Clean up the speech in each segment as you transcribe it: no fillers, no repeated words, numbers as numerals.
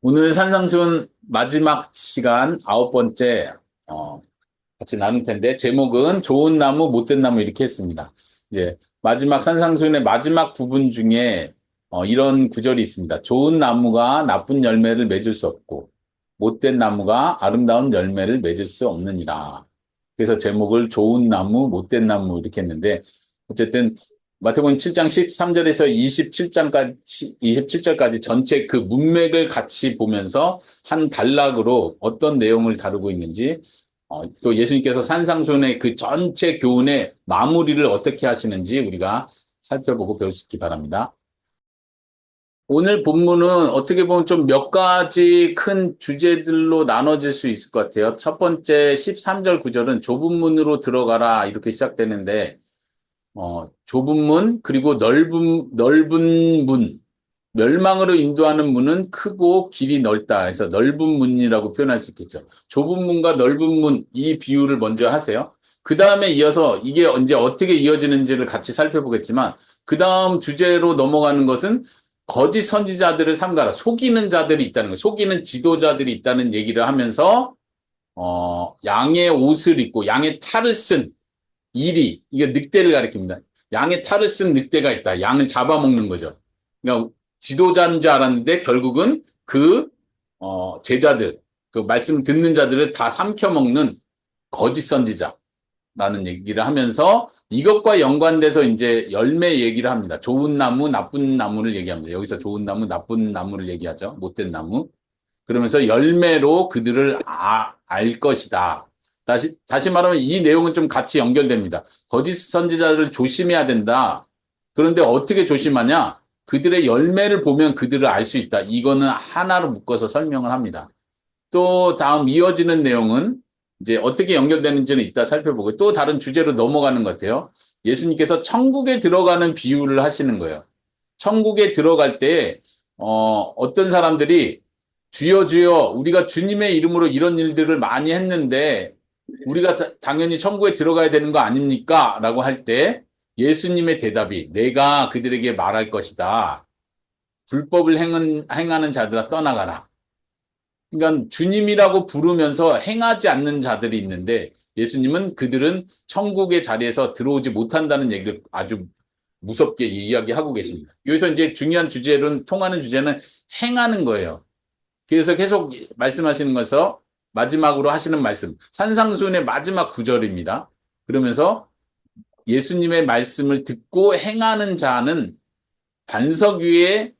오늘 산상순 마지막 시간 아홉 번째 같이 나눌 텐데 제목은 좋은 나무 못된 나무 이렇게 했습니다. 이제 마지막 산상순의 마지막 부분 중에 이런 구절이 있습니다. 좋은 나무가 나쁜 열매를 맺을 수 없고 못된 나무가 아름다운 열매를 맺을 수 없느니라. 그래서 제목을 좋은 나무 못된 나무 이렇게 했는데 어쨌든 마태복음 7장 13절에서 27절까지 전체 그 문맥을 같이 보면서 한 단락으로 어떤 내용을 다루고 있는지, 또 예수님께서 산상순의 그 전체 교훈의 마무리를 어떻게 하시는지 우리가 살펴보고 배울 수 있기 바랍니다. 오늘 본문은 어떻게 보면 좀 몇 가지 큰 주제들로 나눠질 수 있을 것 같아요. 첫 번째 13절 구절은 좁은 문으로 들어가라 이렇게 시작되는데, 좁은 문, 그리고 넓은 문, 멸망으로 인도하는 문은 크고 길이 넓다 해서 넓은 문이라고 표현할 수 있겠죠. 좁은 문과 넓은 문, 이 비유를 먼저 하세요. 그 다음에 이어서 이게 언제 어떻게 이어지는지를 같이 살펴보겠지만, 그 다음 주제로 넘어가는 것은 거짓 선지자들을 삼가라. 속이는 자들이 있다는 거, 속이는 지도자들이 있다는 얘기를 하면서, 양의 옷을 입고 양의 탈을 쓴 이게 늑대를 가리킵니다. 양의 탈을 쓴 늑대가 있다. 양을 잡아먹는 거죠. 그러니까 지도자인 줄 알았는데 결국은 제자들, 그 말씀 듣는 자들을 다 삼켜먹는 거짓 선지자라는 얘기를 하면서 이것과 연관돼서 이제 열매 얘기를 합니다. 좋은 나무, 나쁜 나무를 얘기합니다. 여기서 좋은 나무, 나쁜 나무를 얘기하죠. 못된 나무. 그러면서 열매로 그들을 알 것이다. 다시 말하면 이 내용은 좀 같이 연결됩니다. 거짓 선지자를 조심해야 된다. 그런데 어떻게 조심하냐? 그들의 열매를 보면 그들을 알 수 있다. 이거는 하나로 묶어서 설명을 합니다. 또 다음 이어지는 내용은 이제 어떻게 연결되는지는 이따 살펴보고 또 다른 주제로 넘어가는 것 같아요. 예수님께서 천국에 들어가는 비유를 하시는 거예요. 천국에 들어갈 때 어떤 사람들이 주여 주여 우리가 주님의 이름으로 이런 일들을 많이 했는데 우리가 당연히 천국에 들어가야 되는 거 아닙니까? 라고 할 때 예수님의 대답이 내가 그들에게 말할 것이다. 불법을 행하는 자들아 떠나가라. 그러니까 주님이라고 부르면서 행하지 않는 자들이 있는데 예수님은 그들은 천국의 자리에서 들어오지 못한다는 얘기를 아주 무섭게 이야기하고 계십니다. 여기서 이제 중요한 주제는 통하는 주제는 행하는 거예요. 그래서 계속 말씀하시는 것에서 마지막으로 하시는 말씀 산상수훈의 마지막 구절입니다. 그러면서 예수님의 말씀을 듣고 행하는 자는 반석 위에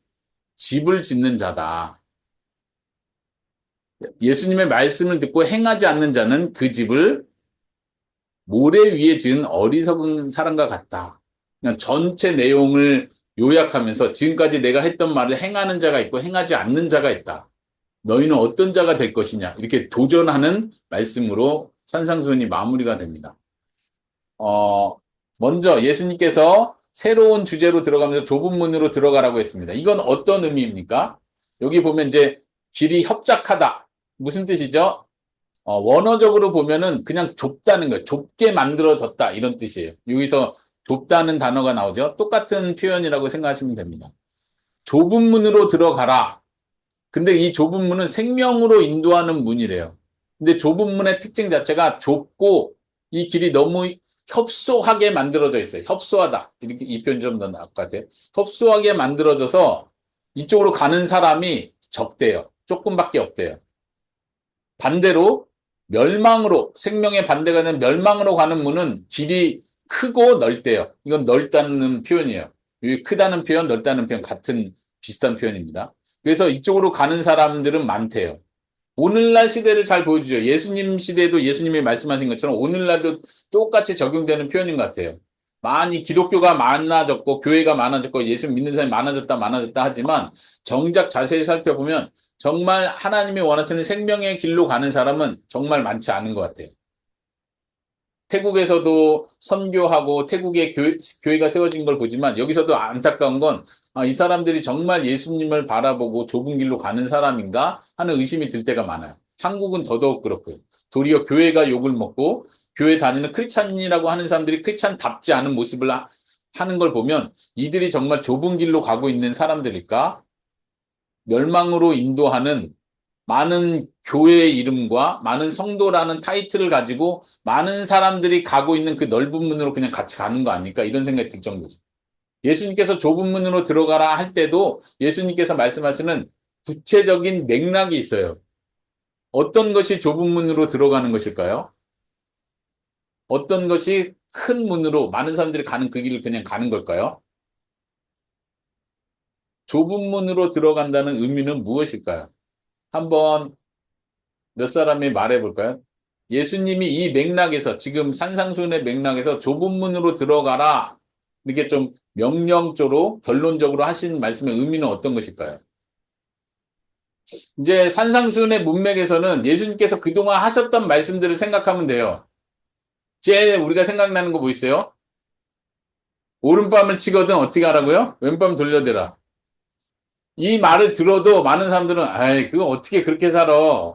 집을 짓는 자다. 예수님의 말씀을 듣고 행하지 않는 자는 그 집을 모래 위에 지은 어리석은 사람과 같다. 그냥 전체 내용을 요약하면서 지금까지 내가 했던 말을 행하는 자가 있고 행하지 않는 자가 있다. 너희는 어떤 자가 될 것이냐. 이렇게 도전하는 말씀으로 산상수훈이 마무리가 됩니다. 어, 먼저 예수님께서 새로운 주제로 들어가면서 좁은 문으로 들어가라고 했습니다. 이건 어떤 의미입니까? 여기 보면 이제 길이 협착하다. 무슨 뜻이죠? 원어적으로 보면은 그냥 좁다는 거예요. 좁게 만들어졌다. 이런 뜻이에요. 여기서 좁다는 단어가 나오죠. 똑같은 표현이라고 생각하시면 됩니다. 좁은 문으로 들어가라. 근데 이 좁은 문은 생명으로 인도하는 문이래요. 근데 좁은 문의 특징 자체가 좁고 이 길이 너무 협소하게 만들어져 있어요. 협소하다. 이렇게 이 표현 좀 더 나을 것 같아요. 협소하게 만들어져서 이쪽으로 가는 사람이 적대요. 조금밖에 없대요. 반대로 멸망으로 생명의 반대가 되는 멸망으로 가는 문은 길이 크고 넓대요. 이건 넓다는 표현이에요. 여기 크다는 표현, 넓다는 표현 같은 비슷한 표현입니다. 그래서 이쪽으로 가는 사람들은 많대요. 오늘날 시대를 잘 보여주죠. 예수님 시대도 예수님이 말씀하신 것처럼 오늘날도 똑같이 적용되는 표현인 것 같아요. 많이 기독교가 많아졌고 교회가 많아졌고 예수 믿는 사람이 많아졌다 하지만 정작 자세히 살펴보면 정말 하나님이 원하시는 생명의 길로 가는 사람은 정말 많지 않은 것 같아요. 태국에서도 선교하고 태국에 교회가 세워진 걸 보지만 여기서도 안타까운 건 이 사람들이 정말 예수님을 바라보고 좁은 길로 가는 사람인가 하는 의심이 들 때가 많아요. 한국은 더더욱 그렇고요. 도리어 교회가 욕을 먹고 교회 다니는 크리스찬이라고 하는 사람들이 크리스찬답지 않은 모습을 하는 걸 보면 이들이 정말 좁은 길로 가고 있는 사람들일까? 멸망으로 인도하는 많은 교회의 이름과 많은 성도라는 타이틀을 가지고 많은 사람들이 가고 있는 그 넓은 문으로 그냥 같이 가는 거 아닐까 이런 생각이 들 정도죠. 예수님께서 좁은 문으로 들어가라 할 때도 예수님께서 말씀하시는 구체적인 맥락이 있어요. 어떤 것이 좁은 문으로 들어가는 것일까요? 어떤 것이 큰 문으로 많은 사람들이 가는 그 길을 그냥 가는 걸까요? 좁은 문으로 들어간다는 의미는 무엇일까요? 한번 몇 사람이 말해 볼까요? 예수님이 이 맥락에서 지금 산상수훈의 맥락에서 좁은 문으로 들어가라 이렇게 좀 명령조로 결론적으로 하신 말씀의 의미는 어떤 것일까요? 이제 산상수훈의 문맥에서는 예수님께서 그동안 하셨던 말씀들을 생각하면 돼요. 제일 우리가 생각나는 거 뭐 있어요? 오른밤을 치거든 어떻게 하라고요? 왼밤 돌려대라. 이 말을 들어도 많은 사람들은 아이 그거 어떻게 그렇게 살아?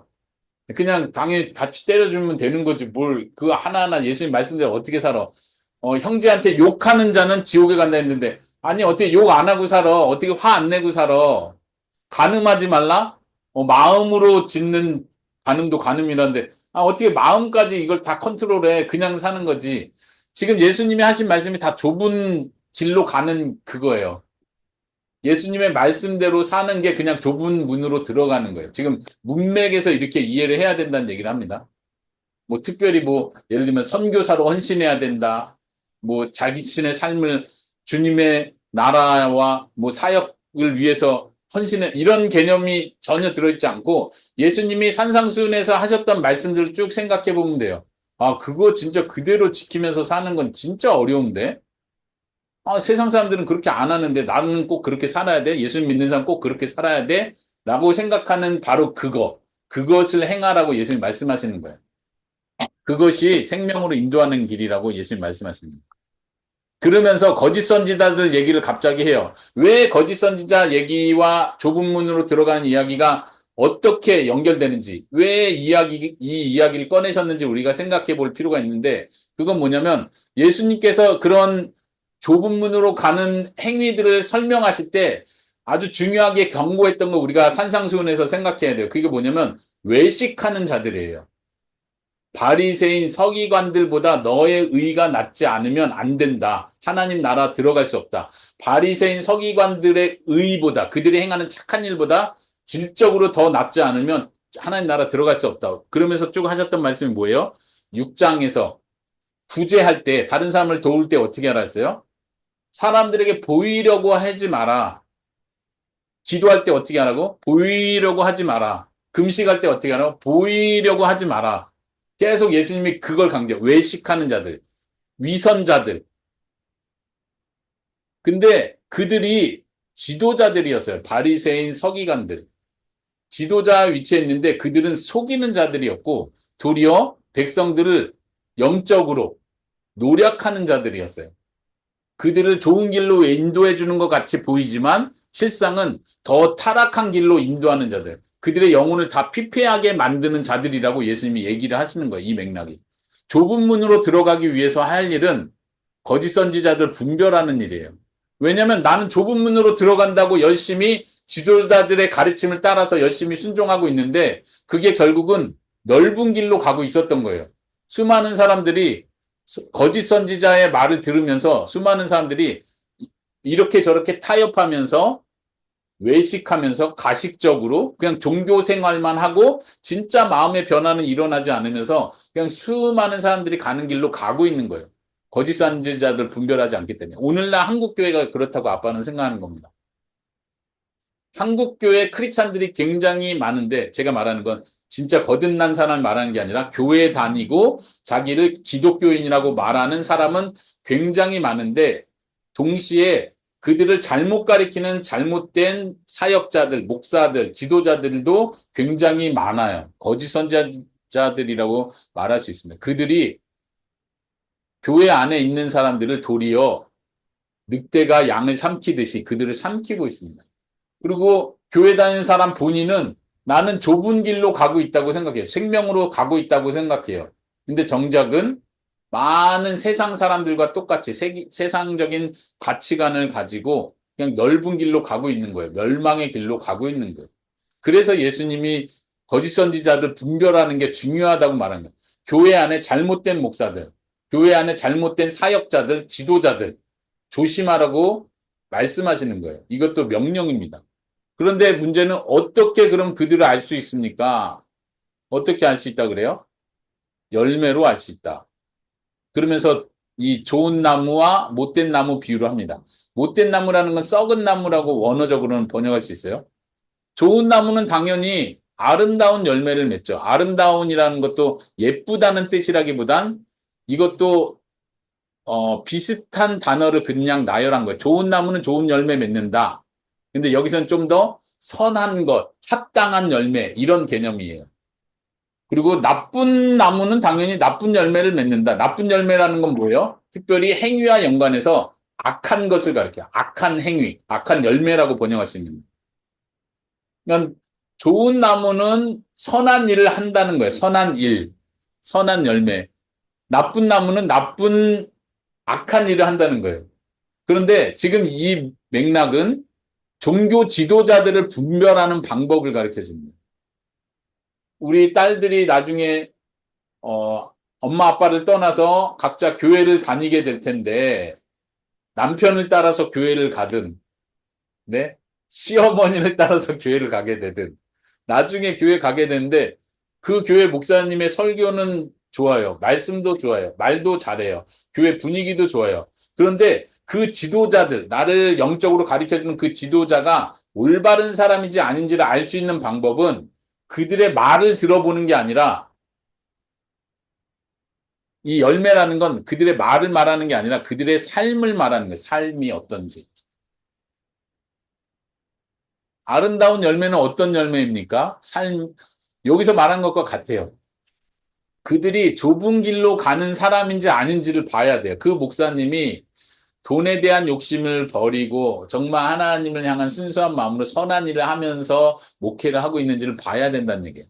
그냥 당연히 같이 때려주면 되는 거지 뭘 그거 하나하나 예수님 말씀대로 어떻게 살아? 형제한테 욕하는 자는 지옥에 간다 했는데 아니 어떻게 욕 안 하고 살아? 어떻게 화 안 내고 살아? 간음하지 말라? 마음으로 짓는 간음도 간음이라는데 어떻게 마음까지 이걸 다 컨트롤해 그냥 사는 거지. 지금 예수님이 하신 말씀이 다 좁은 길로 가는 그거예요. 예수님의 말씀대로 사는 게 그냥 좁은 문으로 들어가는 거예요. 지금 문맥에서 이렇게 이해를 해야 된다는 얘기를 합니다. 뭐 특별히 뭐 예를 들면 선교사로 헌신해야 된다. 뭐 자신의 삶을 주님의 나라와 뭐 사역을 위해서 헌신해 이런 개념이 전혀 들어있지 않고 예수님이 산상수훈에서 하셨던 말씀들을 쭉 생각해 보면 돼요. 그거 진짜 그대로 지키면서 사는 건 진짜 어려운데. 세상 사람들은 그렇게 안 하는데 나는 꼭 그렇게 살아야 돼? 예수님 믿는 사람 꼭 그렇게 살아야 돼? 라고 생각하는 바로 그것을 행하라고 예수님 말씀하시는 거예요. 그것이 생명으로 인도하는 길이라고 예수님 말씀하십니다. 그러면서 거짓 선지자들 얘기를 갑자기 해요. 왜 거짓 선지자 얘기와 좁은 문으로 들어가는 이야기가 어떻게 연결되는지, 왜 이 이야기를 꺼내셨는지 우리가 생각해 볼 필요가 있는데, 그건 뭐냐면 예수님께서 그런 좁은 문으로 가는 행위들을 설명하실 때 아주 중요하게 경고했던 거 우리가 산상수훈에서 생각해야 돼요. 그게 뭐냐면 외식하는 자들이에요. 바리새인 서기관들보다 너의 의가 낫지 않으면 안 된다. 하나님 나라 들어갈 수 없다. 바리새인 서기관들의 의보다 그들이 행하는 착한 일보다 질적으로 더 낫지 않으면 하나님 나라 들어갈 수 없다. 그러면서 쭉 하셨던 말씀이 뭐예요? 6장에서 구제할 때 다른 사람을 도울 때 어떻게 하라 했어요? 사람들에게 보이려고 하지 마라. 기도할 때 어떻게 하라고? 보이려고 하지 마라. 금식할 때 어떻게 하라고? 보이려고 하지 마라. 계속 예수님이 그걸 강조해요. 외식하는 자들, 위선자들. 근데 그들이 지도자들이었어요. 바리새인 서기관들. 지도자 위치에 있는데 그들은 속이는 자들이었고 도리어 백성들을 영적으로 노력하는 자들이었어요. 그들을 좋은 길로 인도해 주는 것 같이 보이지만 실상은 더 타락한 길로 인도하는 자들. 그들의 영혼을 다 피폐하게 만드는 자들이라고 예수님이 얘기를 하시는 거예요. 이 맥락이. 좁은 문으로 들어가기 위해서 할 일은 거짓 선지자들 분별하는 일이에요. 왜냐하면 나는 좁은 문으로 들어간다고 열심히 지도자들의 가르침을 따라서 열심히 순종하고 있는데 그게 결국은 넓은 길로 가고 있었던 거예요. 수많은 사람들이 거짓 선지자의 말을 들으면서 수많은 사람들이 이렇게 저렇게 타협하면서 외식하면서 가식적으로 그냥 종교 생활만 하고 진짜 마음의 변화는 일어나지 않으면서 그냥 수많은 사람들이 가는 길로 가고 있는 거예요. 거짓 선지자들 분별하지 않기 때문에. 오늘날 한국 교회가 그렇다고 아빠는 생각하는 겁니다. 한국 교회 크리스찬들이 굉장히 많은데 제가 말하는 건 진짜 거듭난 사람을 말하는 게 아니라 교회 다니고 자기를 기독교인이라고 말하는 사람은 굉장히 많은데 동시에 그들을 잘못 가리키는 잘못된 사역자들, 목사들, 지도자들도 굉장히 많아요. 거짓 선지자들이라고 말할 수 있습니다. 그들이 교회 안에 있는 사람들을 도리어 늑대가 양을 삼키듯이 그들을 삼키고 있습니다. 그리고 교회 다니는 사람 본인은 나는 좁은 길로 가고 있다고 생각해요. 생명으로 가고 있다고 생각해요. 근데 정작은 많은 세상 사람들과 똑같이 세상적인 가치관을 가지고 그냥 넓은 길로 가고 있는 거예요. 멸망의 길로 가고 있는 거예요. 그래서 예수님이 거짓 선지자들 분별하는 게 중요하다고 말하는 거예요. 교회 안에 잘못된 목사들, 교회 안에 잘못된 사역자들, 지도자들 조심하라고 말씀하시는 거예요. 이것도 명령입니다. 그런데 문제는 어떻게 그럼 그들을 알 수 있습니까? 어떻게 알 수 있다 그래요? 열매로 알 수 있다. 그러면서 이 좋은 나무와 못된 나무 비유를 합니다. 못된 나무라는 건 썩은 나무라고 원어적으로는 번역할 수 있어요. 좋은 나무는 당연히 아름다운 열매를 맺죠. 아름다운이라는 것도 예쁘다는 뜻이라기보단 이것도 비슷한 단어를 그냥 나열한 거예요. 좋은 나무는 좋은 열매 맺는다. 근데 여기서는 좀 더 선한 것, 합당한 열매 이런 개념이에요. 그리고 나쁜 나무는 당연히 나쁜 열매를 맺는다. 나쁜 열매라는 건 뭐예요? 특별히 행위와 연관해서 악한 것을 가리켜요. 악한 행위, 악한 열매라고 번역할 수 있는. 그러니까 좋은 나무는 선한 일을 한다는 거예요. 선한 일, 선한 열매. 나쁜 나무는 나쁜 악한 일을 한다는 거예요. 그런데 지금 이 맥락은 종교 지도자들을 분별하는 방법을 가르쳐 줍니다. 우리 딸들이 나중에 엄마 아빠를 떠나서 각자 교회를 다니게 될 텐데 남편을 따라서 교회를 가든 네? 시어머니를 따라서 교회를 가게 되든 나중에 교회 가게 되는데 그 교회 목사님의 설교는 좋아요. 말씀도 좋아요. 말도 잘해요. 교회 분위기도 좋아요. 그런데 그 지도자들, 나를 영적으로 가르쳐주는 그 지도자가 올바른 사람인지 아닌지를 알 수 있는 방법은 그들의 말을 들어보는 게 아니라 이 열매라는 건 그들의 말을 말하는 게 아니라 그들의 삶을 말하는 거예요. 삶이 어떤지. 아름다운 열매는 어떤 열매입니까? 여기서 말한 것과 같아요. 그들이 좁은 길로 가는 사람인지 아닌지를 봐야 돼요. 그 목사님이 돈에 대한 욕심을 버리고 정말 하나님을 향한 순수한 마음으로 선한 일을 하면서 목회를 하고 있는지를 봐야 된다는 얘기예요.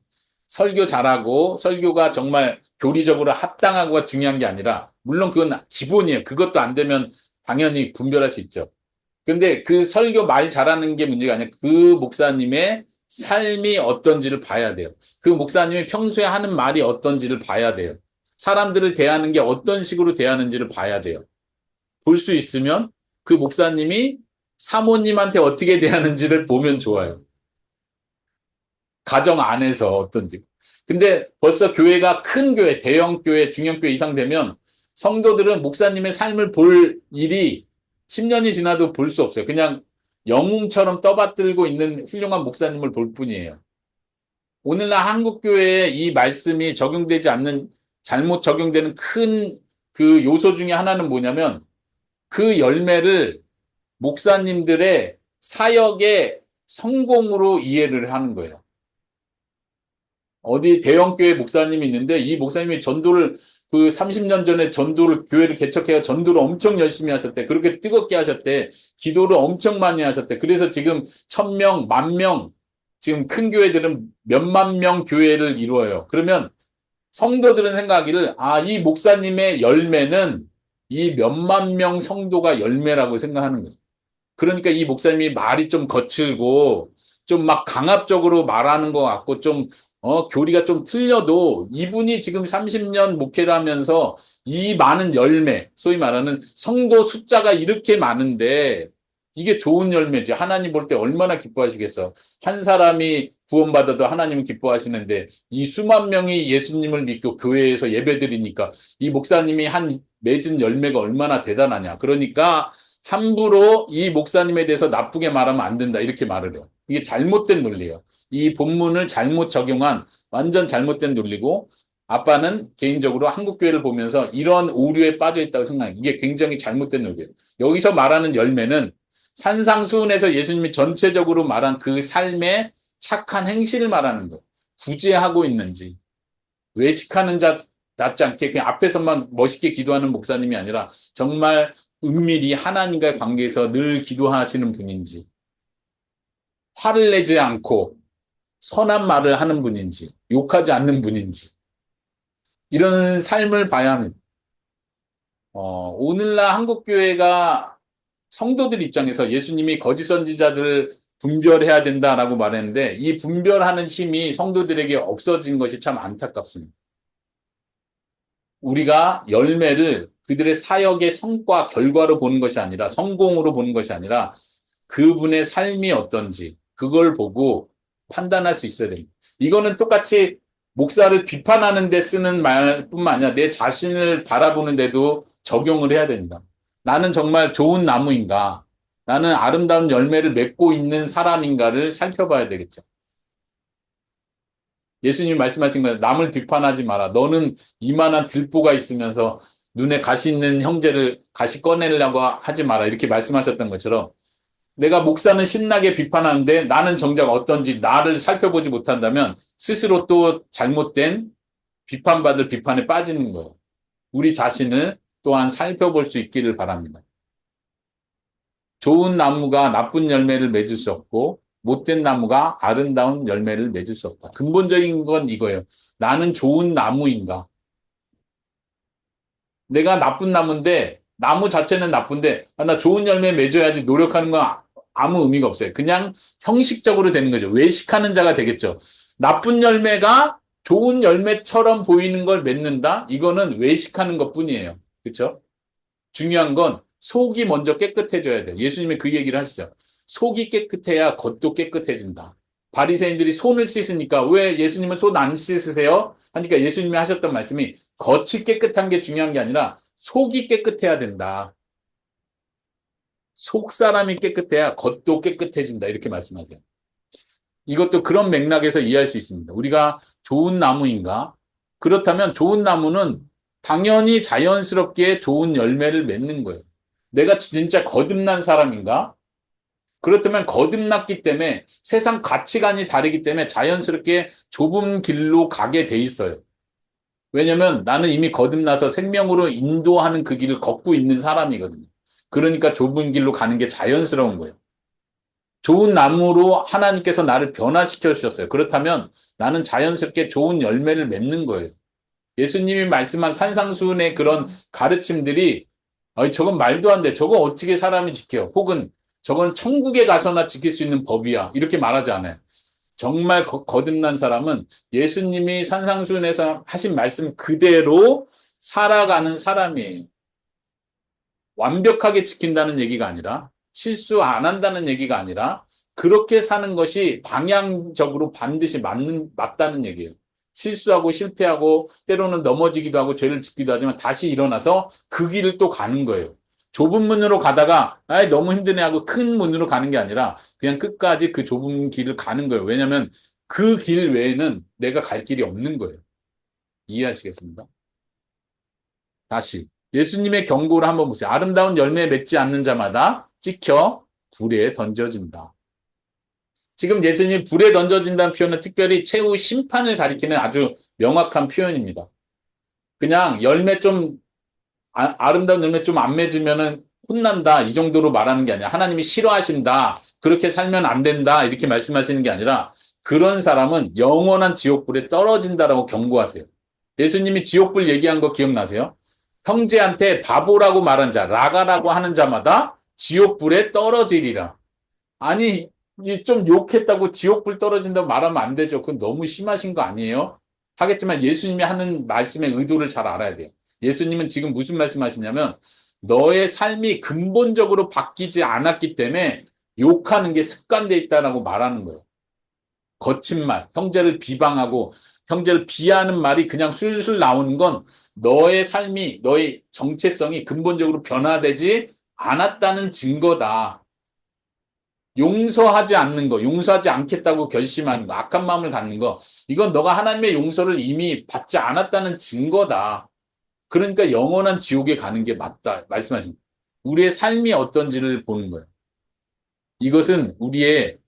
설교 잘하고 설교가 정말 교리적으로 합당하고가 중요한 게 아니라 물론 그건 기본이에요. 그것도 안 되면 당연히 분별할 수 있죠. 근데 그 설교 말 잘하는 게 문제가 아니라 그 목사님의 삶이 어떤지를 봐야 돼요. 그 목사님이 평소에 하는 말이 어떤지를 봐야 돼요. 사람들을 대하는 게 어떤 식으로 대하는지를 봐야 돼요. 볼 수 있으면 그 목사님이 사모님한테 어떻게 대하는지를 보면 좋아요. 가정 안에서 어떤지. 근데 벌써 교회가 큰 교회, 대형 교회, 중형 교회 이상 되면 성도들은 목사님의 삶을 볼 일이 10년이 지나도 볼 수 없어요. 그냥 영웅처럼 떠받들고 있는 훌륭한 목사님을 볼 뿐이에요. 오늘날 한국 교회에 이 말씀이 적용되지 않는 잘못 적용되는 큰 그 요소 중에 하나는 뭐냐면 그 열매를 목사님들의 사역의 성공으로 이해를 하는 거예요. 어디 대형교회 목사님이 있는데 이 목사님이 전도를 그 30년 전에 전도를 교회를 개척해서 전도를 엄청 열심히 하셨대. 그렇게 뜨겁게 하셨대. 기도를 엄청 많이 하셨대. 그래서 지금 1000명, 10,000명 지금 큰 교회들은 몇만 명 교회를 이루어요. 그러면 성도들은 생각하기를 이 목사님의 열매는 이 몇만 명 성도가 열매라고 생각하는 거예요. 그러니까 이 목사님이 말이 좀 거칠고 좀 막 강압적으로 말하는 것 같고 좀 교리가 좀 틀려도 이분이 지금 30년 목회를 하면서 이 많은 열매, 소위 말하는 성도 숫자가 이렇게 많은데 이게 좋은 열매지. 하나님 볼 때 얼마나 기뻐하시겠어. 한 사람이 구원받아도 하나님은 기뻐하시는데 이 수만 명이 예수님을 믿고 교회에서 예배드리니까 이 목사님이 한 맺은 열매가 얼마나 대단하냐. 그러니까 함부로 이 목사님에 대해서 나쁘게 말하면 안 된다. 이렇게 말을 해요. 이게 잘못된 논리예요. 이 본문을 잘못 적용한 완전 잘못된 논리고 아빠는 개인적으로 한국교회를 보면서 이런 오류에 빠져 있다고 생각해요. 이게 굉장히 잘못된 논리예요. 여기서 말하는 열매는 산상수훈에서 예수님이 전체적으로 말한 그 삶의 착한 행실을 말하는 거예요. 구제하고 있는지 외식하는 자답지 않게 그냥 앞에서만 멋있게 기도하는 목사님이 아니라 정말 은밀히 하나님과의 관계에서 늘 기도하시는 분인지 화를 내지 않고 선한 말을 하는 분인지 욕하지 않는 분인지 이런 삶을 봐야 합니다. 오늘날 한국교회가 성도들 입장에서 예수님이 거짓 선지자들 분별해야 된다라고 말했는데 이 분별하는 힘이 성도들에게 없어진 것이 참 안타깝습니다. 우리가 열매를 그들의 사역의 성과, 결과로 보는 것이 아니라 성공으로 보는 것이 아니라 그분의 삶이 어떤지 그걸 보고 판단할 수 있어야 됩니다. 이거는 똑같이 목사를 비판하는 데 쓰는 말뿐만 아니라 내 자신을 바라보는 데도 적용을 해야 됩니다. 나는 정말 좋은 나무인가? 나는 아름다운 열매를 맺고 있는 사람인가를 살펴봐야 되겠죠. 예수님이 말씀하신 거예요. 남을 비판하지 마라. 너는 이만한 들보가 있으면서 눈에 가시 있는 형제를 가시 꺼내려고 하지 마라. 이렇게 말씀하셨던 것처럼 내가 목사는 신나게 비판하는데 나는 정작 어떤지 나를 살펴보지 못한다면 스스로 또 잘못된 비판받을 비판에 빠지는 거예요. 우리 자신을 또한 살펴볼 수 있기를 바랍니다. 좋은 나무가 나쁜 열매를 맺을 수 없고 못된 나무가 아름다운 열매를 맺을 수 없다. 근본적인 건 이거예요. 나는 좋은 나무인가? 내가 나쁜 나무인데 나무 자체는 나쁜데 나 좋은 열매 맺어야지 노력하는 건 아무 의미가 없어요. 그냥 형식적으로 되는 거죠. 외식하는 자가 되겠죠. 나쁜 열매가 좋은 열매처럼 보이는 걸 맺는다? 이거는 외식하는 것뿐이에요. 그렇죠? 중요한 건 속이 먼저 깨끗해져야 돼요. 예수님이 그 얘기를 하시죠. 속이 깨끗해야 겉도 깨끗해진다. 바리새인들이 손을 씻으니까 왜 예수님은 손 안 씻으세요? 하니까 예수님이 하셨던 말씀이 겉이 깨끗한 게 중요한 게 아니라 속이 깨끗해야 된다. 속 사람이 깨끗해야 겉도 깨끗해진다. 이렇게 말씀하세요. 이것도 그런 맥락에서 이해할 수 있습니다. 우리가 좋은 나무인가? 그렇다면 좋은 나무는 당연히 자연스럽게 좋은 열매를 맺는 거예요. 내가 진짜 거듭난 사람인가? 그렇다면 거듭났기 때문에 세상 가치관이 다르기 때문에 자연스럽게 좁은 길로 가게 돼 있어요. 왜냐면 나는 이미 거듭나서 생명으로 인도하는 그 길을 걷고 있는 사람이거든요. 그러니까 좁은 길로 가는 게 자연스러운 거예요. 좋은 나무로 하나님께서 나를 변화시켜 주셨어요. 그렇다면 나는 자연스럽게 좋은 열매를 맺는 거예요. 예수님이 말씀한 산상수훈의 그런 가르침들이 저건 말도 안 돼. 저거 어떻게 사람이 지켜? 혹은 저건 천국에 가서나 지킬 수 있는 법이야. 이렇게 말하지 않아요. 정말 거듭난 사람은 예수님이 산상수훈에서 하신 말씀 그대로 살아가는 사람이에요. 완벽하게 지킨다는 얘기가 아니라 실수 안 한다는 얘기가 아니라 그렇게 사는 것이 방향적으로 반드시 맞다는 얘기예요. 실수하고 실패하고 때로는 넘어지기도 하고 죄를 짓기도 하지만 다시 일어나서 그 길을 또 가는 거예요. 좁은 문으로 가다가 너무 힘드네 하고 큰 문으로 가는 게 아니라 그냥 끝까지 그 좁은 길을 가는 거예요. 왜냐하면 그 길 외에는 내가 갈 길이 없는 거예요. 이해하시겠습니까? 다시 예수님의 경고를 한번 보세요. 아름다운 열매 맺지 않는 자마다 찍혀 불에 던져진다. 지금 예수님이 불에 던져진다는 표현은 특별히 최후 심판을 가리키는 아주 명확한 표현입니다. 그냥 열매 좀 아름다운 열매 좀 안 맺으면은 혼난다 이 정도로 말하는 게 아니라 하나님이 싫어하신다. 그렇게 살면 안 된다. 이렇게 말씀하시는 게 아니라 그런 사람은 영원한 지옥불에 떨어진다라고 경고하세요. 예수님이 지옥불 얘기한 거 기억나세요? 형제한테 바보라고 말한 자, 라가라고 하는 자마다 지옥불에 떨어지리라. 아니, 좀 욕했다고 지옥불 떨어진다고 말하면 안 되죠. 그건 너무 심하신 거 아니에요? 하겠지만 예수님이 하는 말씀의 의도를 잘 알아야 돼요. 예수님은 지금 무슨 말씀하시냐면 너의 삶이 근본적으로 바뀌지 않았기 때문에 욕하는 게 습관돼 있다라고 말하는 거예요. 거친 말, 형제를 비방하고 형제를 비하하는 말이 그냥 술술 나오는 건 너의 삶이, 너의 정체성이 근본적으로 변화되지 않았다는 증거다. 용서하지 않는 거, 용서하지 않겠다고 결심하는 거, 악한 마음을 갖는 거, 이건 너가 하나님의 용서를 이미 받지 않았다는 증거다. 그러니까 영원한 지옥에 가는 게 맞다. 말씀하신 거예요. 우리의 삶이 어떤지를 보는 거예요. 이것은 우리의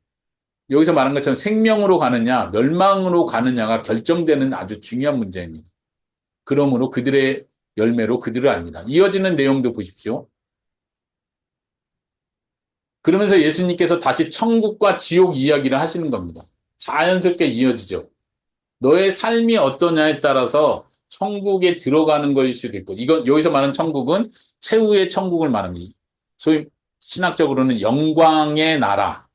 여기서 말한 것처럼 생명으로 가느냐, 멸망으로 가느냐가 결정되는 아주 중요한 문제입니다. 그러므로 그들의 열매로 그들을 알리라. 이어지는 내용도 보십시오. 그러면서 예수님께서 다시 천국과 지옥 이야기를 하시는 겁니다. 자연스럽게 이어지죠. 너의 삶이 어떠냐에 따라서 천국에 들어가는 것일 수도 있고, 이건 여기서 말하는 천국은 최후의 천국을 말합니다. 소위 신학적으로는 영광의 나라,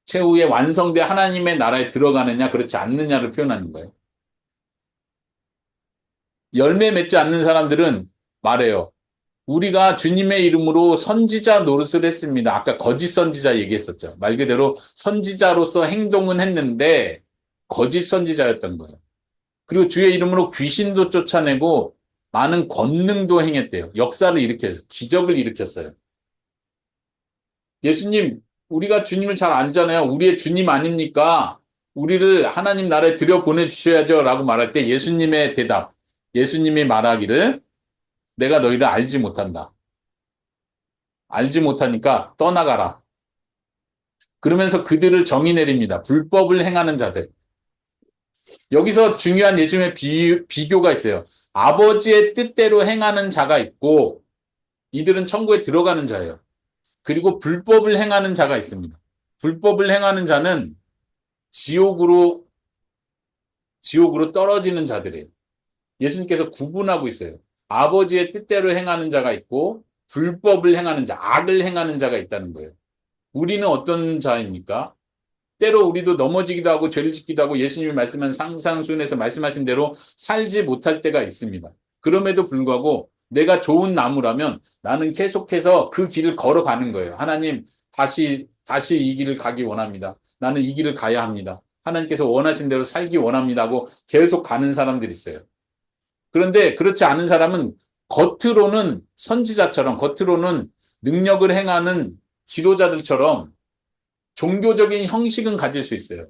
최후의 완성된 하나님의 나라에 들어가느냐 그렇지 않느냐를 표현하는 거예요. 열매 맺지 않는 사람들은 말해요. 우리가 주님의 이름으로 선지자 노릇을 했습니다. 아까 거짓 선지자 얘기했었죠. 말 그대로 선지자로서 행동은 했는데 거짓 선지자였던 거예요. 그리고 주의 이름으로 귀신도 쫓아내고 많은 권능도 행했대요. 역사를 일으켰어요. 기적을 일으켰어요. 예수님, 우리가 주님을 잘 알잖아요. 우리의 주님 아닙니까? 우리를 하나님 나라에 들여보내주셔야죠. 라고 말할 때 예수님의 대답, 예수님이 말하기를 내가 너희를 알지 못한다. 알지 못하니까 떠나가라. 그러면서 그들을 정의 내립니다. 불법을 행하는 자들. 여기서 중요한 예수님의 비교가 있어요. 아버지의 뜻대로 행하는 자가 있고 이들은 천국에 들어가는 자예요. 그리고 불법을 행하는 자가 있습니다. 불법을 행하는 자는 지옥으로 떨어지는 자들이에요. 예수님께서 구분하고 있어요. 아버지의 뜻대로 행하는 자가 있고 불법을 행하는 자, 악을 행하는 자가 있다는 거예요. 우리는 어떤 자입니까? 때로 우리도 넘어지기도 하고 죄를 짓기도 하고 예수님이 말씀한 상상순에서 말씀하신 대로 살지 못할 때가 있습니다. 그럼에도 불구하고 내가 좋은 나무라면 나는 계속해서 그 길을 걸어가는 거예요. 하나님, 다시 이 길을 가기 원합니다. 나는 이 길을 가야 합니다. 하나님께서 원하신 대로 살기 원합니다 하고 계속 가는 사람들이 있어요. 그런데 그렇지 않은 사람은 겉으로는 선지자처럼, 겉으로는 능력을 행하는 지도자들처럼 종교적인 형식은 가질 수 있어요.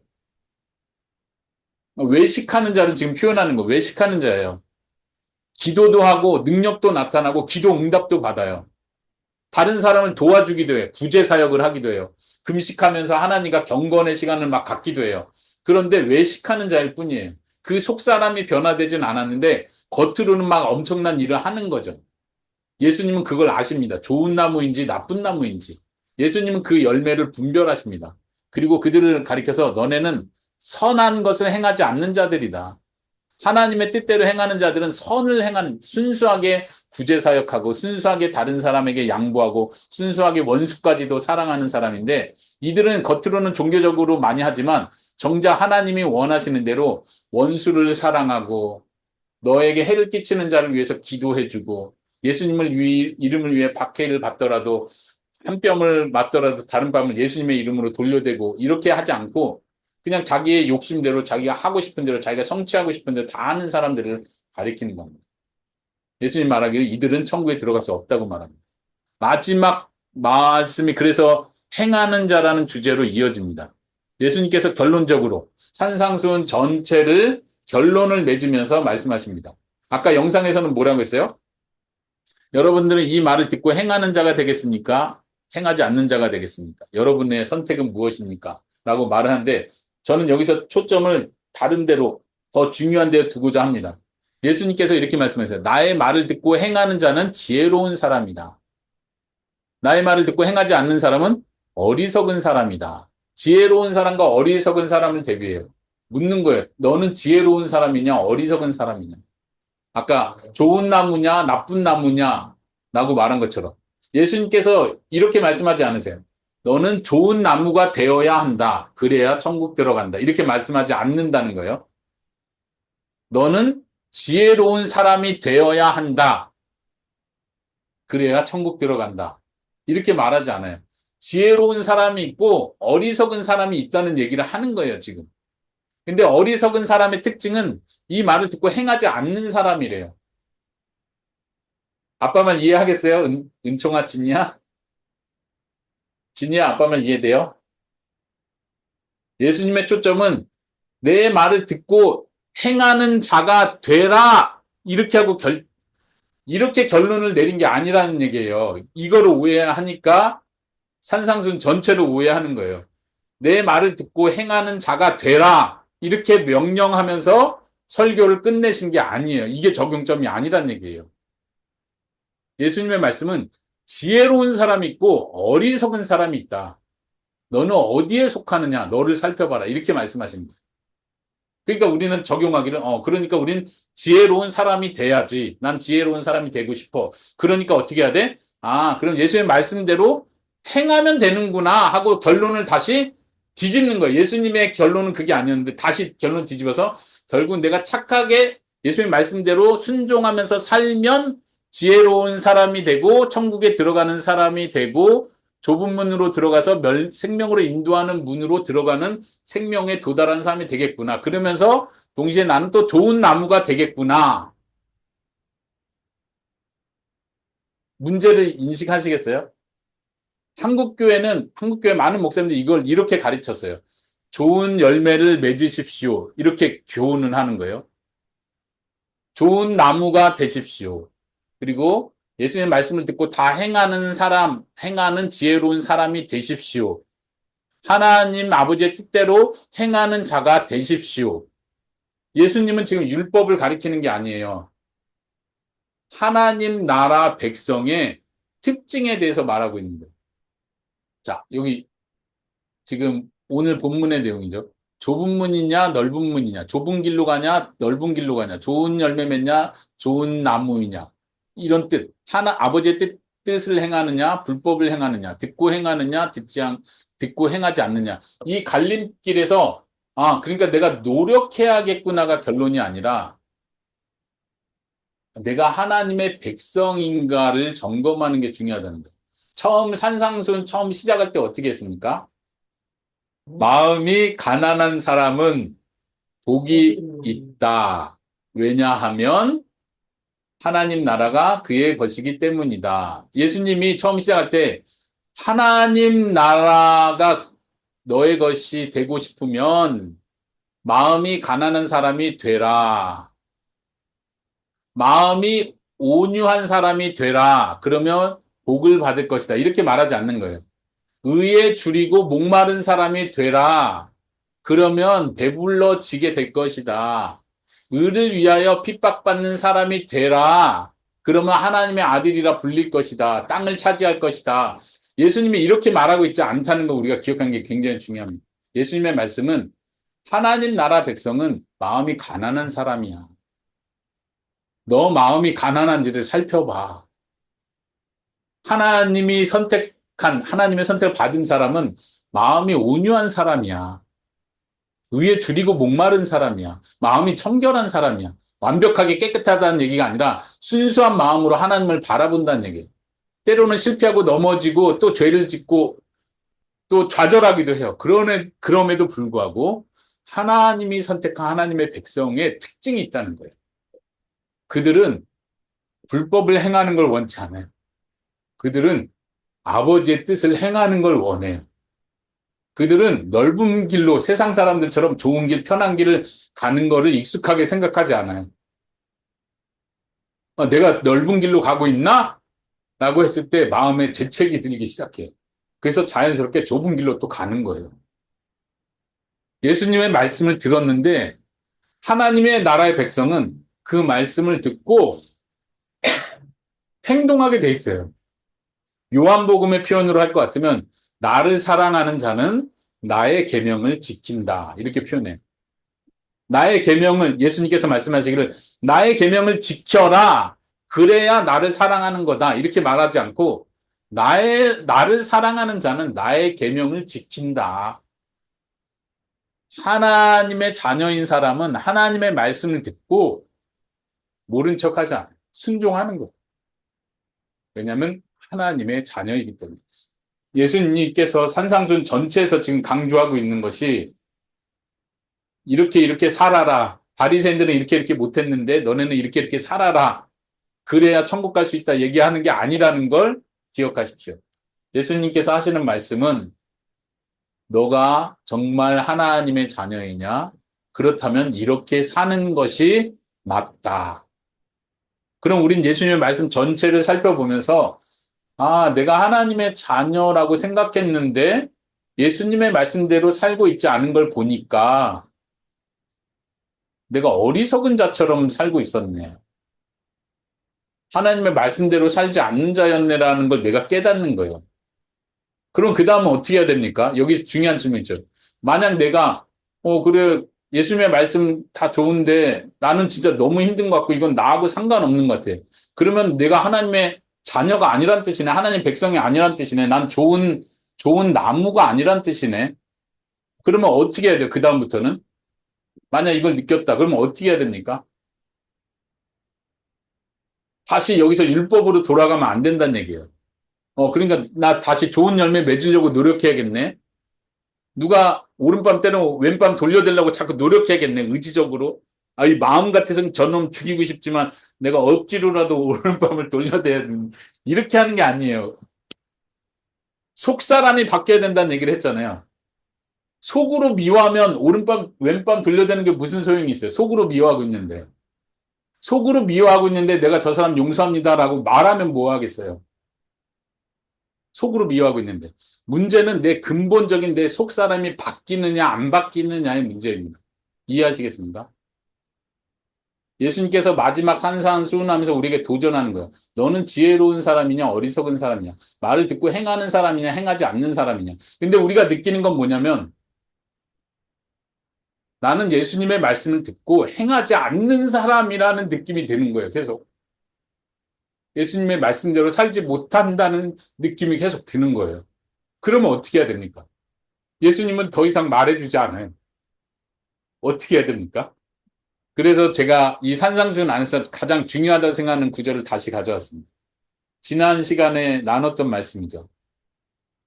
외식하는 자를 지금 표현하는 거, 외식하는 자예요. 기도도 하고 능력도 나타나고 기도 응답도 받아요. 다른 사람을 도와주기도 해요. 구제 사역을 하기도 해요. 금식하면서 하나님과 경건의 시간을 막 갖기도 해요. 그런데 외식하는 자일 뿐이에요. 그 속사람이 변화되진 않았는데 겉으로는 막 엄청난 일을 하는 거죠. 예수님은 그걸 아십니다. 좋은 나무인지 나쁜 나무인지. 예수님은 그 열매를 분별하십니다. 그리고 그들을 가리켜서 너네는 선한 것을 행하지 않는 자들이다. 하나님의 뜻대로 행하는 자들은 선을 행하는, 순수하게 구제사역하고 순수하게 다른 사람에게 양보하고 순수하게 원수까지도 사랑하는 사람인데 이들은 겉으로는 종교적으로 많이 하지만 정작 하나님이 원하시는 대로 원수를 사랑하고 너에게 해를 끼치는 자를 위해서 기도해주고 예수님을 이름을 위해 박해를 받더라도 한 뼘을 맞더라도 다른 뼘을 예수님의 이름으로 돌려대고 이렇게 하지 않고 그냥 자기의 욕심대로 자기가 하고 싶은 대로 자기가 성취하고 싶은 대로 다 하는 사람들을 가리키는 겁니다. 예수님 말하기를 이들은 천국에 들어갈 수 없다고 말합니다. 마지막 말씀이 그래서 행하는 자라는 주제로 이어집니다. 예수님께서 결론적으로 산상수훈 전체를 결론을 맺으면서 말씀하십니다. 아까 영상에서는 뭐라고 했어요? 여러분들은 이 말을 듣고 행하는 자가 되겠습니까? 행하지 않는 자가 되겠습니까? 여러분의 선택은 무엇입니까? 라고 말을 하는데 저는 여기서 초점을 다른 데로 더 중요한 데 두고자 합니다. 예수님께서 이렇게 말씀하셨어요. 나의 말을 듣고 행하는 자는 지혜로운 사람이다. 나의 말을 듣고 행하지 않는 사람은 어리석은 사람이다. 지혜로운 사람과 어리석은 사람을 대비해요. 묻는 거예요. 너는 지혜로운 사람이냐 어리석은 사람이냐. 아까 좋은 나무냐 나쁜 나무냐 라고 말한 것처럼 예수님께서 이렇게 말씀하지 않으세요. 너는 좋은 나무가 되어야 한다. 그래야 천국 들어간다. 이렇게 말씀하지 않는다는 거예요. 너는 지혜로운 사람이 되어야 한다. 그래야 천국 들어간다. 이렇게 말하지 않아요. 지혜로운 사람이 있고 어리석은 사람이 있다는 얘기를 하는 거예요, 지금. 근데 어리석은 사람의 특징은 이 말을 듣고 행하지 않는 사람이래요. 아빠 말 이해하겠어요? 은총아, 진이야? 진이야, 아빠 말 이해돼요? 예수님의 초점은 내 말을 듣고 행하는 자가 되라! 이렇게 하고 이렇게 결론을 내린 게 아니라는 얘기예요. 이거를 오해하니까 산상순 전체를 오해하는 거예요. 내 말을 듣고 행하는 자가 되라! 이렇게 명령하면서 설교를 끝내신 게 아니에요. 이게 적용점이 아니란 얘기예요. 예수님의 말씀은 지혜로운 사람이 있고 어리석은 사람이 있다. 너는 어디에 속하느냐? 너를 살펴봐라. 이렇게 말씀하시는 거예요. 그러니까 우리는 적용하기를 그러니까 우린 지혜로운 사람이 돼야지. 난 지혜로운 사람이 되고 싶어. 그러니까 어떻게 해야 돼? 그럼 예수의 말씀대로 행하면 되는구나 하고 결론을 다시 뒤집는 거예요. 예수님의 결론은 그게 아니었는데 다시 결론 뒤집어서 결국 내가 착하게 예수님 말씀대로 순종하면서 살면 지혜로운 사람이 되고 천국에 들어가는 사람이 되고 좁은 문으로 들어가서 생명으로 인도하는 문으로 들어가는 생명에 도달한 사람이 되겠구나. 그러면서 동시에 나는 또 좋은 나무가 되겠구나. 문제를 인식하시겠어요? 한국교회 많은 목사님들이 이걸 이렇게 가르쳤어요. 좋은 열매를 맺으십시오. 이렇게 교훈을 하는 거예요. 좋은 나무가 되십시오. 그리고 예수님의 말씀을 듣고 다 행하는 사람, 행하는 지혜로운 사람이 되십시오. 하나님 아버지의 뜻대로 행하는 자가 되십시오. 예수님은 지금 율법을 가리키는 게 아니에요. 하나님 나라 백성의 특징에 대해서 말하고 있는 거예요. 자, 여기 지금 오늘 본문의 내용이죠. 좁은 문이냐, 넓은 문이냐, 좁은 길로 가냐, 넓은 길로 가냐, 좋은 열매 맺냐, 좋은 나무이냐. 이런 뜻. 아버지의 뜻을 행하느냐, 불법을 행하느냐, 듣고 행하느냐, 듣고 행하지 않느냐. 이 갈림길에서, 그러니까 내가 노력해야겠구나가 결론이 아니라, 내가 하나님의 백성인가를 점검하는 게 중요하다는 거예요. 산상순 처음 시작할 때 어떻게 했습니까? 마음이 가난한 사람은 복이 있다. 왜냐하면 하나님 나라가 그의 것이기 때문이다. 예수님이 처음 시작할 때 하나님 나라가 너의 것이 되고 싶으면 마음이 가난한 사람이 되라. 마음이 온유한 사람이 되라. 그러면 복을 받을 것이다. 이렇게 말하지 않는 거예요. 의에 줄이고 목마른 사람이 되라. 그러면 배불러지게 될 것이다. 의를 위하여 핍박받는 사람이 되라. 그러면 하나님의 아들이라 불릴 것이다. 땅을 차지할 것이다. 예수님이 이렇게 말하고 있지 않다는 거 우리가 기억하는 게 굉장히 중요합니다. 예수님의 말씀은 하나님 나라 백성은 마음이 가난한 사람이야. 너 마음이 가난한지를 살펴봐. 하나님의 선택을 받은 사람은 마음이 온유한 사람이야. 의에 줄이고 목마른 사람이야. 마음이 청결한 사람이야. 완벽하게 깨끗하다는 얘기가 아니라 순수한 마음으로 하나님을 바라본다는 얘기예요. 때로는 실패하고 넘어지고 또 죄를 짓고 또 좌절하기도 해요. 그럼에도 불구하고 하나님이 선택한 하나님의 백성의 특징이 있다는 거예요. 그들은 불법을 행하는 걸 원치 않아요. 그들은 아버지의 뜻을 행하는 걸 원해요. 그들은 넓은 길로 세상 사람들처럼 좋은 길, 편한 길을 가는 거를 익숙하게 생각하지 않아요. 내가 넓은 길로 가고 있나? 라고 했을 때 마음에 재채기 들기 시작해요. 그래서 자연스럽게 좁은 길로 또 가는 거예요. 예수님의 말씀을 들었는데 하나님의 나라의 백성은 그 말씀을 듣고 행동하게 돼 있어요. 요한복음의 표현으로 할 것 같으면 나를 사랑하는 자는 나의 계명을 지킨다. 이렇게 표현해요. 나의 계명을 예수님께서 말씀하시기를 나의 계명을 지켜라. 그래야 나를 사랑하는 거다. 이렇게 말하지 않고 나를 사랑하는 자는 나의 계명을 지킨다. 하나님의 자녀인 사람은 하나님의 말씀을 듣고 모른 척하지 않아요. 순종하는 거예요. 왜냐하면 하나님의 자녀이기 때문에. 예수님께서 산상순 전체에서 지금 강조하고 있는 것이 이렇게 살아라. 바리새인들은 이렇게 못했는데 너네는 이렇게 살아라. 그래야 천국 갈 수 있다 얘기하는 게 아니라는 걸 기억하십시오. 예수님께서 하시는 말씀은 너가 정말 하나님의 자녀이냐? 그렇다면 이렇게 사는 것이 맞다. 그럼 우린 예수님의 말씀 전체를 살펴보면서 내가 하나님의 자녀라고 생각했는데 예수님의 말씀대로 살고 있지 않은 걸 보니까 내가 어리석은 자처럼 살고 있었네. 하나님의 말씀대로 살지 않는 자였네라는 걸 내가 깨닫는 거예요. 그럼 그 다음은 어떻게 해야 됩니까? 여기 중요한 질문이죠. 만약 내가 그래 예수님의 말씀 다 좋은데 나는 진짜 너무 힘든 것 같고 이건 나하고 상관없는 것 같아. 그러면 내가 하나님의 자녀가 아니란 뜻이네. 하나님 백성이 아니란 뜻이네. 난 좋은 나무가 아니란 뜻이네. 그러면 어떻게 해야 돼요? 그다음부터는? 만약 이걸 느꼈다. 그러면 어떻게 해야 됩니까? 다시 여기서 율법으로 돌아가면 안 된다는 얘기예요. 그러니까 나 다시 좋은 열매 맺으려고 노력해야겠네. 누가 오른밤 때는 왼밤 돌려대려고 자꾸 노력해야겠네. 의지적으로. 이 마음 같아서는 저놈 죽이고 싶지만 내가 억지로라도 오른밤을 돌려대야 되는. 이렇게 하는 게 아니에요. 속 사람이 바뀌어야 된다는 얘기를 했잖아요. 속으로 미워하면 오른밤, 왼밤 돌려대는 게 무슨 소용이 있어요? 속으로 미워하고 있는데. 속으로 미워하고 있는데 내가 저 사람 용서합니다라고 말하면 뭐 하겠어요? 속으로 미워하고 있는데. 문제는 내 근본적인 내 속 사람이 바뀌느냐 안 바뀌느냐의 문제입니다. 이해하시겠습니까? 예수님께서 마지막 산상수훈하면서 우리에게 도전하는 거예요. 너는 지혜로운 사람이냐 어리석은 사람이냐. 말을 듣고 행하는 사람이냐 행하지 않는 사람이냐. 근데 우리가 느끼는 건 뭐냐면 나는 예수님의 말씀을 듣고 행하지 않는 사람이라는 느낌이 드는 거예요. 계속. 예수님의 말씀대로 살지 못한다는 느낌이 계속 드는 거예요. 그러면 어떻게 해야 됩니까? 예수님은 더 이상 말해주지 않아요. 어떻게 해야 됩니까? 그래서 제가 이 산상수훈 안에서 가장 중요하다고 생각하는 구절을 다시 가져왔습니다. 지난 시간에 나눴던 말씀이죠.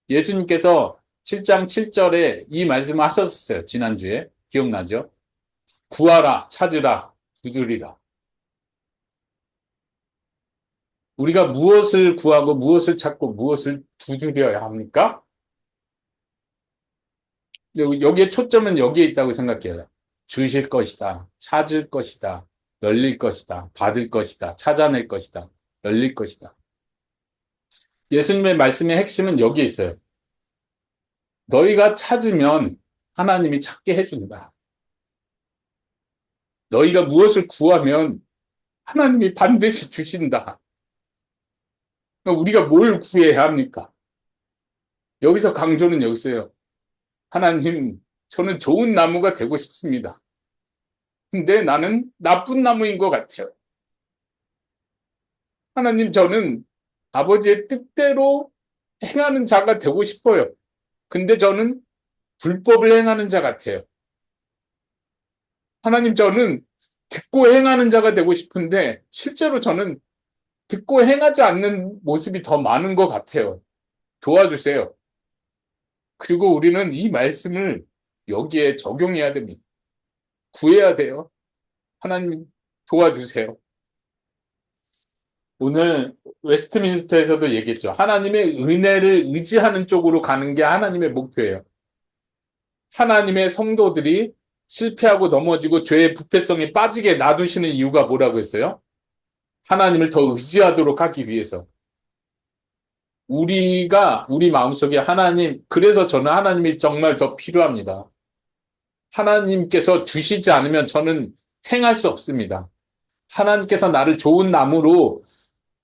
예수님께서 7장 7절에 이 말씀을 하셨었어요. 지난주에. 기억나죠? 구하라, 찾으라, 두드리라. 우리가 무엇을 구하고 무엇을 찾고 무엇을 두드려야 합니까? 여기에 초점은 여기에 있다고 생각해요. 주실 것이다. 찾을 것이다. 열릴 것이다. 받을 것이다. 찾아낼 것이다. 열릴 것이다. 예수님의 말씀의 핵심은 여기에 있어요. 너희가 찾으면 하나님이 찾게 해준다. 너희가 무엇을 구하면 하나님이 반드시 주신다. 그러니까 우리가 뭘 구해야 합니까? 여기서 강조는 여기 있어요. 하나님, 저는 좋은 나무가 되고 싶습니다. 근데 나는 나쁜 나무인 것 같아요. 하나님, 저는 아버지의 뜻대로 행하는 자가 되고 싶어요. 근데 저는 불법을 행하는 자 같아요. 하나님, 저는 듣고 행하는 자가 되고 싶은데 실제로 저는 듣고 행하지 않는 모습이 더 많은 것 같아요. 도와주세요. 그리고 우리는 이 말씀을 여기에 적용해야 됩니다. 구해야 돼요. 하나님 도와주세요. 오늘 웨스트민스터에서도 얘기했죠. 하나님의 은혜를 의지하는 쪽으로 가는 게 하나님의 목표예요. 하나님의 성도들이 실패하고 넘어지고 죄의 부패성에 빠지게 놔두시는 이유가 뭐라고 했어요? 하나님을 더 의지하도록 하기 위해서. 우리 마음속에 하나님, 그래서 저는 하나님이 정말 더 필요합니다. 하나님께서 주시지 않으면 저는 행할 수 없습니다. 하나님께서 나를 좋은 나무로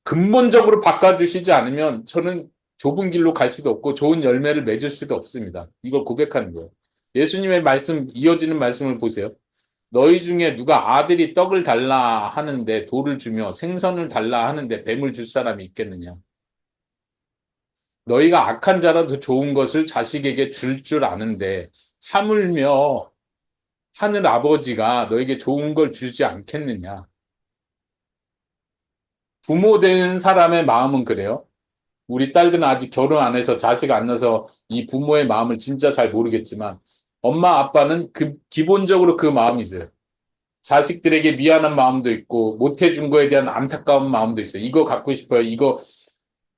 근본적으로 바꿔주시지 않으면 저는 좁은 길로 갈 수도 없고 좋은 열매를 맺을 수도 없습니다. 이걸 고백하는 거예요. 예수님의 말씀, 이어지는 말씀을 보세요. 너희 중에 누가 아들이 떡을 달라 하는데 돌을 주며 생선을 달라 하는데 뱀을 줄 사람이 있겠느냐. 너희가 악한 자라도 좋은 것을 자식에게 줄 아는데 하물며 하늘 아버지가 너에게 좋은 걸 주지 않겠느냐. 부모 된 사람의 마음은 그래요. 우리 딸들은 아직 결혼 안 해서 자식 안 낳아서 이 부모의 마음을 진짜 잘 모르겠지만 엄마 아빠는 기본적으로 그 마음이 있어요. 자식들에게 미안한 마음도 있고 못 해준 거에 대한 안타까운 마음도 있어요. 이거 갖고 싶어요. 이거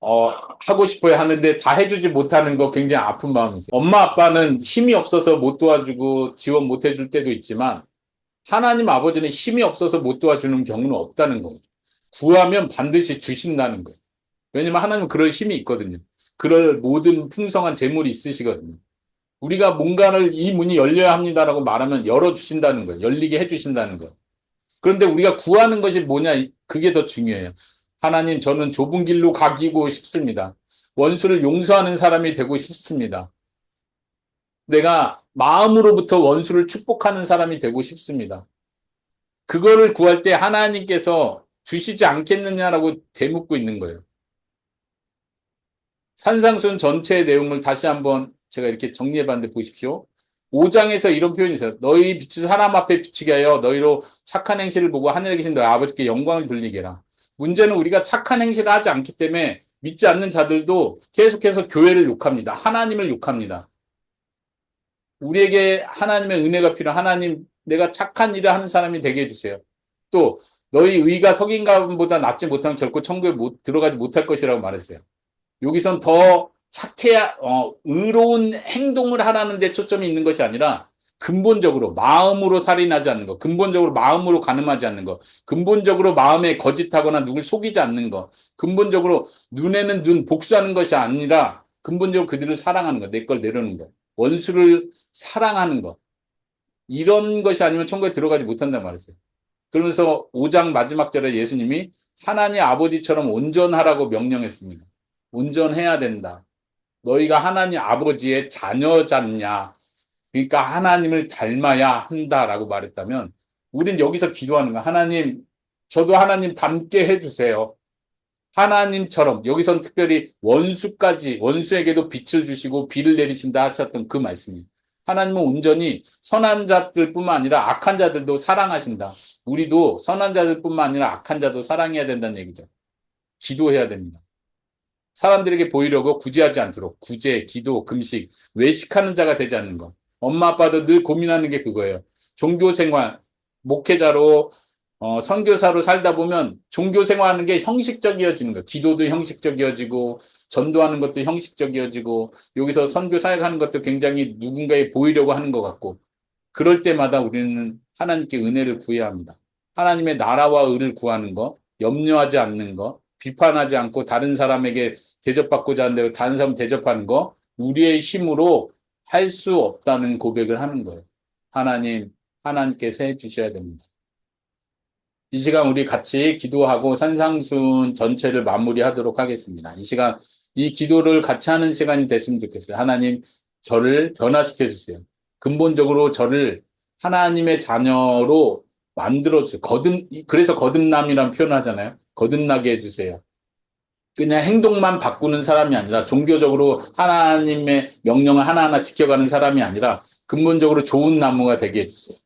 하고 싶어야 하는데 다 해주지 못하는 거 굉장히 아픈 마음이 있어요. 엄마 아빠는 힘이 없어서 못 도와주고 지원 못 해줄 때도 있지만 하나님 아버지는 힘이 없어서 못 도와주는 경우는 없다는 거예요. 구하면 반드시 주신다는 거예요. 왜냐면 하나님은 그럴 힘이 있거든요. 그럴 모든 풍성한 재물이 있으시거든요. 우리가 뭔가를 이 문이 열려야 합니다라고 말하면 열어주신다는 거예요. 열리게 해주신다는 거예요. 그런데 우리가 구하는 것이 뭐냐, 그게 더 중요해요. 하나님, 저는 좁은 길로 가기고 싶습니다. 원수를 용서하는 사람이 되고 싶습니다. 내가 마음으로부터 원수를 축복하는 사람이 되고 싶습니다. 그거를 구할 때 하나님께서 주시지 않겠느냐라고 되묻고 있는 거예요. 산상순 전체의 내용을 다시 한번 제가 이렇게 정리해봤는데 보십시오. 5장에서 이런 표현이 있어요. 너희 빛이 사람 앞에 비치게 하여 너희로 착한 행실을 보고 하늘에 계신 너희 아버지께 영광을 돌리게 해라. 문제는 우리가 착한 행실을 하지 않기 때문에 믿지 않는 자들도 계속해서 교회를 욕합니다. 하나님을 욕합니다. 우리에게 하나님의 은혜가 필요한 하나님, 내가 착한 일을 하는 사람이 되게 해주세요. 또 너희 의가 석인감보다 낫지 못하면 결코 천국에 들어가지 못할 것이라고 말했어요. 여기선 더 착해야 의로운 행동을 하라는 데 초점이 있는 것이 아니라 근본적으로 마음으로 살인하지 않는 것, 근본적으로 마음으로 간음하지 않는 것, 근본적으로 마음에 거짓하거나 누굴 속이지 않는 것, 근본적으로 눈에는 눈 복수하는 것이 아니라 근본적으로 그들을 사랑하는 것, 내 걸 내려놓는 것, 원수를 사랑하는 것, 이런 것이 아니면 천국에 들어가지 못한단 말이었어요. 그러면서 5장 마지막 절에 예수님이 하나님 아버지처럼 온전하라고 명령했습니다. 온전해야 된다. 너희가 하나님 아버지의 자녀잖냐. 그러니까 하나님을 닮아야 한다라고 말했다면 우린 여기서 기도하는 거야. 하나님, 저도 하나님 닮게 해주세요. 하나님처럼 여기선 특별히 원수에게도 빛을 주시고 비를 내리신다 하셨던 그 말씀이에요. 하나님은 온전히 선한 자들뿐만 아니라 악한 자들도 사랑하신다. 우리도 선한 자들뿐만 아니라 악한 자도 사랑해야 된다는 얘기죠. 기도해야 됩니다. 사람들에게 보이려고 구제하지 않도록 구제, 기도, 금식, 외식하는 자가 되지 않는 것. 엄마 아빠도 늘 고민하는 게 그거예요. 종교생활, 목회자로 선교사로 살다 보면 종교 생활하는 게 형식적이어지는 거예요. 기도도 형식적이어지고 전도하는 것도 형식적이어지고 여기서 선교 사역하는 것도 굉장히 누군가에 보이려고 하는 것 같고 그럴 때마다 우리는 하나님께 은혜를 구해야 합니다. 하나님의 나라와 의를 구하는 것, 염려하지 않는 것, 비판하지 않고 다른 사람에게 대접받고자 하는 대로 다른 사람 대접하는 거 우리의 힘으로 할 수 없다는 고백을 하는 거예요. 하나님께서 해주셔야 됩니다. 이 시간 우리 같이 기도하고 산상순 전체를 마무리하도록 하겠습니다. 이 시간 이 기도를 같이 하는 시간이 됐으면 좋겠어요. 하나님, 저를 변화시켜 주세요. 근본적으로 저를 하나님의 자녀로 만들어 주세요. 그래서 거듭남이란 표현을 하잖아요. 거듭나게 해주세요. 그냥 행동만 바꾸는 사람이 아니라 종교적으로 하나님의 명령을 하나하나 지켜가는 사람이 아니라 근본적으로 좋은 나무가 되게 해주세요.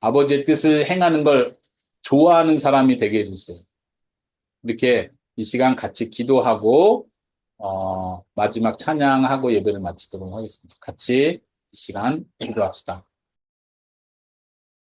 아버지의 뜻을 행하는 걸 좋아하는 사람이 되게 해주세요. 이렇게 이 시간 같이 기도하고 마지막 찬양하고 예배를 마치도록 하겠습니다. 같이 이 시간 기도합시다.